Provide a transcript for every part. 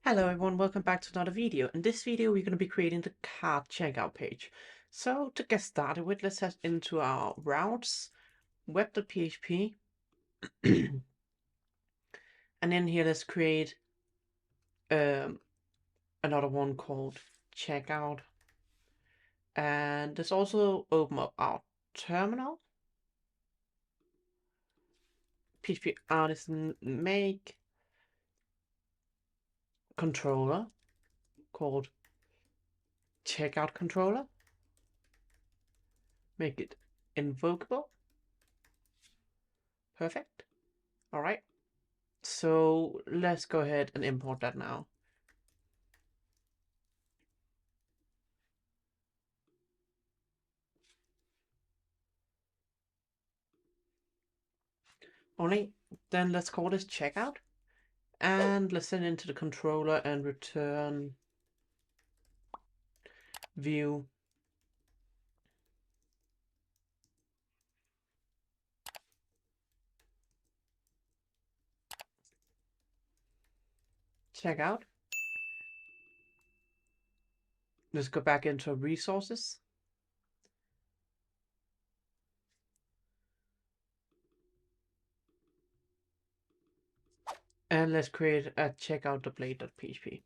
Hello everyone, welcome back to another video. In this video we're going to be creating the cart checkout page. So to get started with, let's head into our routes, web.php, and in here let's create another one called checkout. And let's also open up our terminal, php artisan make controller called checkout controller, make it invocable. Perfect. All right. So let's go ahead and import that now. Only then let's call this checkout and let's send it into the controller and return view checkout. Let's go back into resources. And let's create a checkout.blade.php.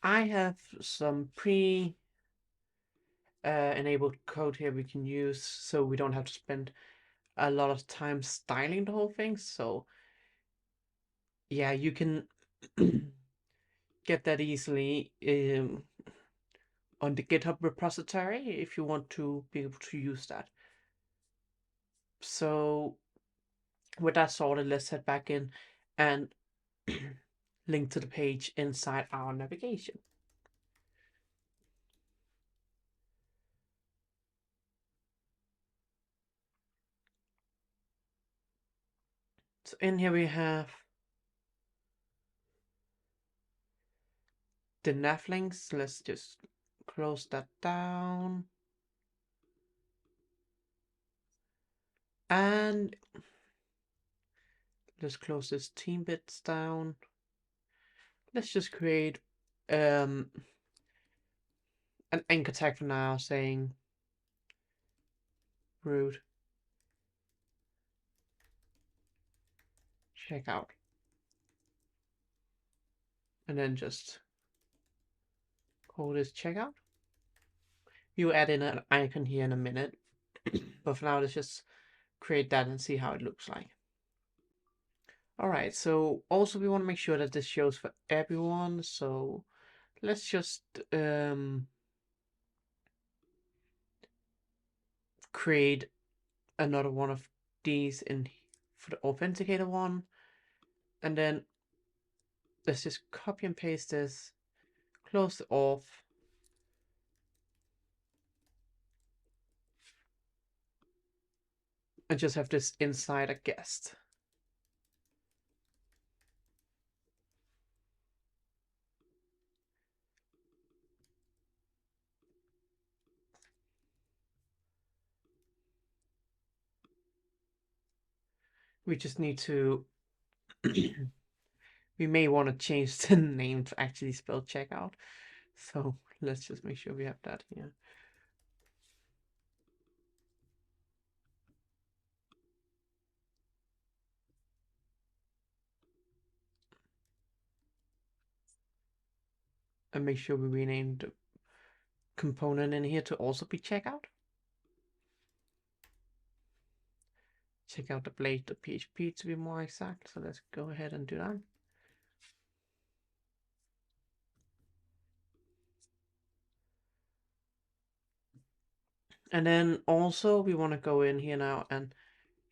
I have some enabled code here we can use so we don't have to spend a lot of time styling the whole thing. So yeah, you can get that easily on the GitHub repository if you want to be able to use that. So with that sorted, let's head back in and link to the page inside our navigation. So in here we have the nav links. Let's just close that down. And let's close this team bits down. Let's just create an anchor tag for now saying root checkout. And then just call this checkout. You add in an icon here in a minute. But for now, let's just create that and see how it looks like. All right, so also we want to make sure that this shows for everyone. So let's just create another one of these in for the authenticator one. And then let's just copy and paste this, close it off. And just have this inside a guest. We just need to, we may want to change the name to actually spell checkout. So let's just make sure we have that here. And make sure we rename the component in here to also be checkout. Check out the blade.php to be more exact. So let's go ahead and do that. And then also we want to go in here now and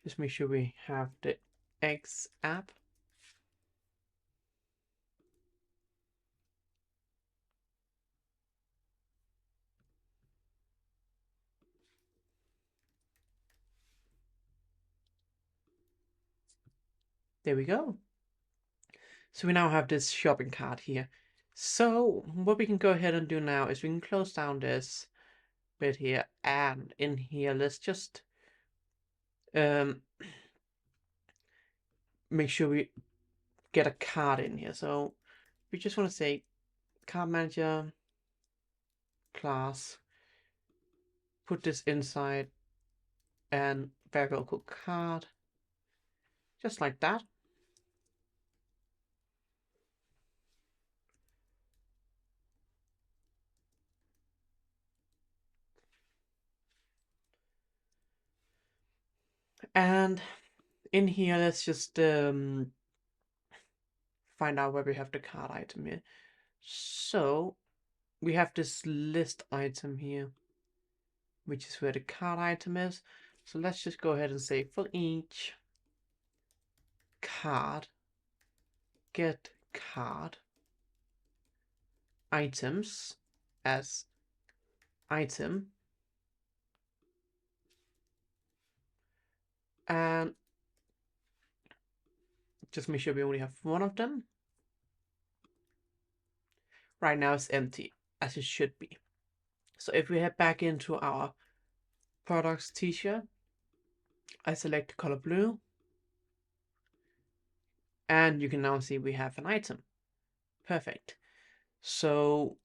just make sure we have the X app. There we go. So we now have this shopping cart here. So what we can go ahead and do now is we can close down this bit here, and in here let's just make sure we get a card in here. So we just want to say card manager class, put this inside and variable called card, just like that. And in here, let's just find out where we have the card item here. So we have this list item here, which is where the card item is. So let's just go ahead and say for each card, get card items as item, and just make sure we only have one of them. Right now it's empty, as it should be. So if we head back into our products t-shirt, I select the color blue, and you can now see we have an item. Perfect. So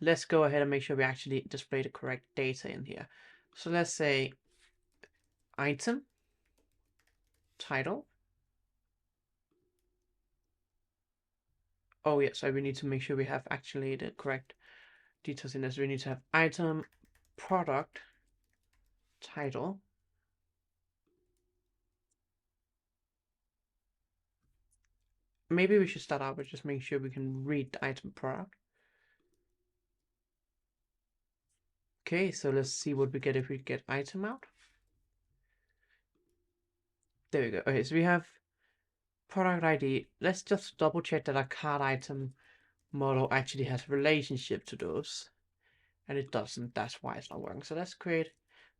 let's go ahead and make sure we actually display the correct data in here. So let's say item, title. Oh yeah, so we need to make sure we have actually the correct details in this. We need to have item, product, title. Maybe we should start out with just making sure we can read the item product. Okay, so let's see what we get if we get item out. There we go. Okay, so we have product ID. Let's just double check that our card item model actually has a relationship to those. And it doesn't. That's why it's not working. So let's create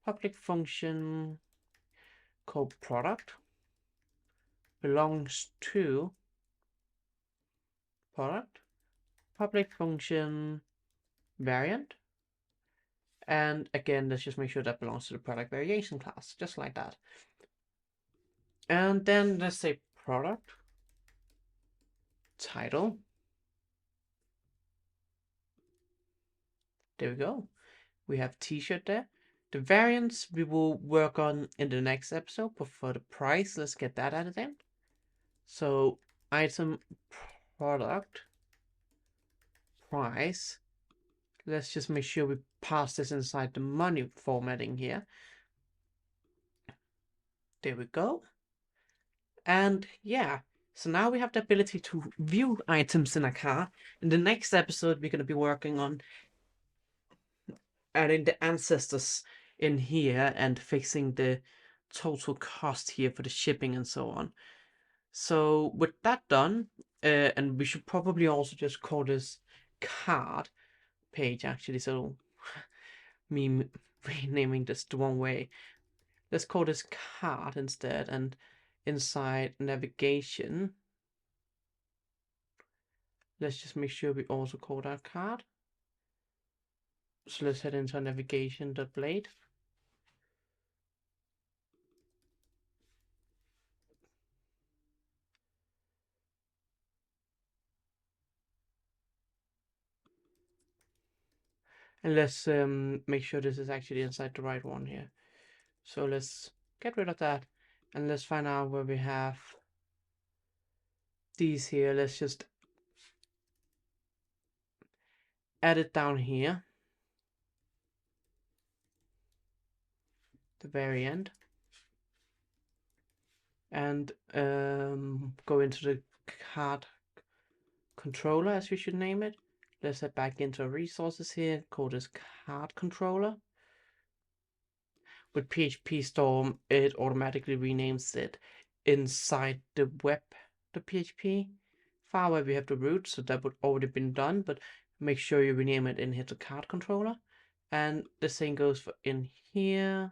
public function called product belongs to product, public function variant. And again, let's just make sure that belongs to the product variation class, just like that. And then let's say product title. There we go. We have t-shirt there. The variants we will work on in the next episode, but for the price, let's get that added in. So item product price. Let's just make sure we pass this inside the money formatting here. There we go. And yeah, so now we have the ability to view items in a cart. In the next episode, we're going to be working on adding the ancestors in here and fixing the total cost here for the shipping and so on. So with that done, and we should probably also just call this card page actually, so me renaming this the wrong way. Let's call this card instead, and inside navigation, let's just make sure we also call that card. So let's head into navigation.blade. And let's make sure this is actually inside the right one here. So let's get rid of that, and let's find out where we have these here. Let's just add it down here, the very end, and go into the card controller, as we should name it. Let's head back into resources here, call this card controller. With PHP Storm, it automatically renames it inside the web.php file where we have the root, so that would already been done, but make sure you rename it in here to card controller. And the same goes for in here.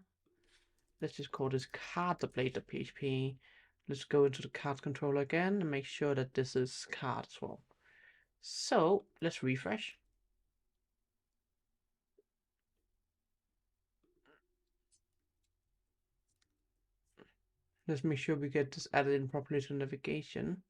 Let's just call this card.blade.php. Let's go into the card controller again and make sure that this is card as well. So let's refresh. Let's make sure we get this added in properly to navigation.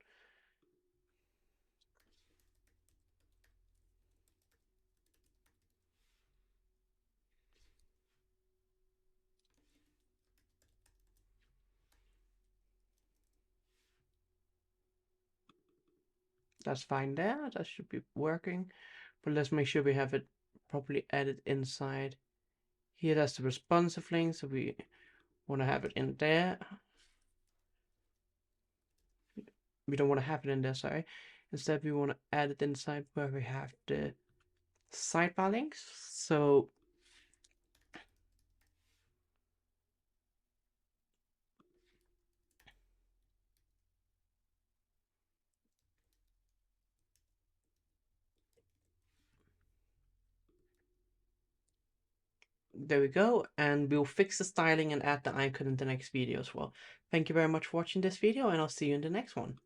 That's fine there. That should be working. But let's make sure we have it properly added inside here. That's the responsive link, so we want to have it in there. We don't want to have it in there, sorry. Instead, we want to add it inside where we have the sidebar links. So there we go, and we'll fix the styling and add the icon in the next video as well. Thank you very much for watching this video, and I'll see you in the next one.